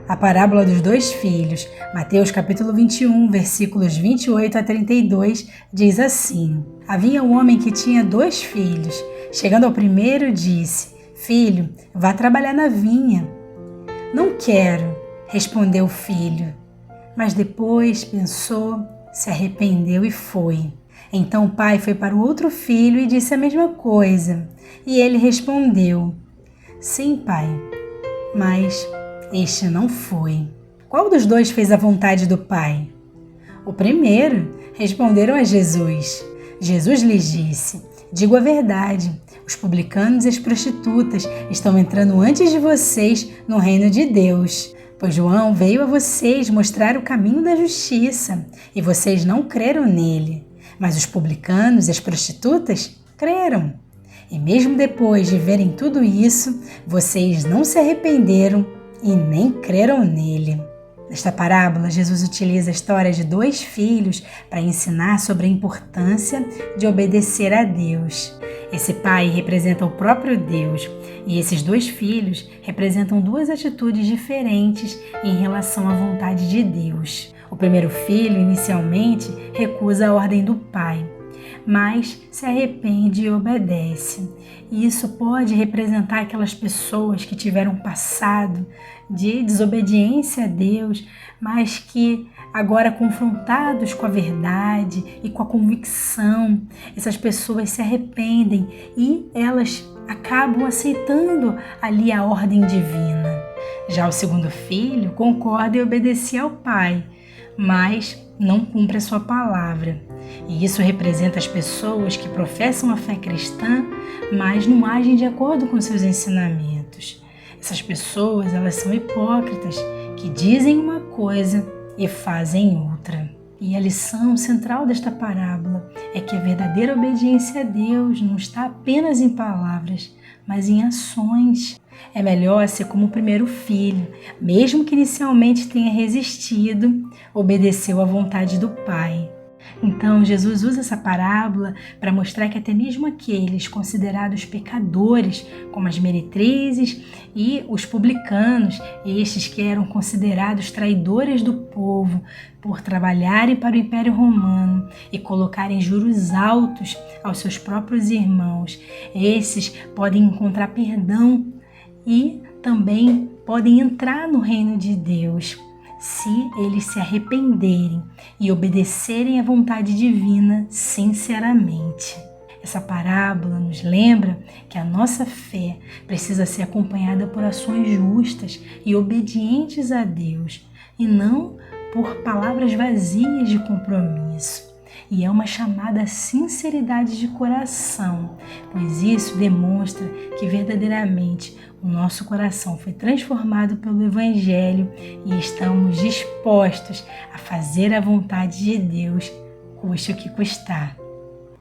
A parábola dos dois filhos, Mateus capítulo 21, versículos 28 a 32, diz assim: Havia um homem que tinha 2 filhos. Chegando ao primeiro, disse: Filho, vá trabalhar na vinha. Não quero, respondeu o filho. Mas depois pensou, se arrependeu e foi. Então o pai foi para o outro filho e disse a mesma coisa. E ele respondeu: Sim, pai, mas este não foi. Qual dos 2 fez a vontade do pai? O primeiro, responderam a Jesus. Jesus lhes disse: Digo a verdade, os publicanos e as prostitutas estão entrando antes de vocês no reino de Deus. Pois João veio a vocês mostrar o caminho da justiça, e vocês não creram nele. Mas os publicanos e as prostitutas creram. E mesmo depois de verem tudo isso, vocês não se arrependeram e nem creram nele. Nesta parábola, Jesus utiliza a história de 2 filhos para ensinar sobre a importância de obedecer a Deus. Esse pai representa o próprio Deus e esses 2 filhos representam 2 atitudes diferentes em relação à vontade de Deus. O primeiro filho, inicialmente, recusa a ordem do pai, mas se arrepende e obedece. E isso pode representar aquelas pessoas que tiveram um passado de desobediência a Deus, mas que agora confrontados com a verdade e com a convicção, essas pessoas se arrependem e elas acabam aceitando ali a ordem divina. Já o segundo filho concorda e obedece ao pai, mas não cumpre a sua palavra. E isso representa as pessoas que professam a fé cristã, mas não agem de acordo com seus ensinamentos. Essas pessoas, elas são hipócritas, que dizem uma coisa e fazem outra. E a lição central desta parábola é que a verdadeira obediência a Deus não está apenas em palavras, mas em ações. É melhor ser como o primeiro filho, mesmo que inicialmente tenha resistido, obedeceu à vontade do Pai. Então, Jesus usa essa parábola para mostrar que até mesmo aqueles considerados pecadores, como as meretrizes e os publicanos, estes que eram considerados traidores do povo por trabalharem para o Império Romano e colocarem juros altos aos seus próprios irmãos, esses podem encontrar perdão e também podem entrar no reino de Deus, se eles se arrependerem e obedecerem à vontade divina sinceramente. Essa parábola nos lembra que a nossa fé precisa ser acompanhada por ações justas e obedientes a Deus, e não por palavras vazias de compromisso. E é uma chamada à sinceridade de coração, pois isso demonstra que verdadeiramente o nosso coração foi transformado pelo Evangelho e estamos dispostos a fazer a vontade de Deus, custe o que custar.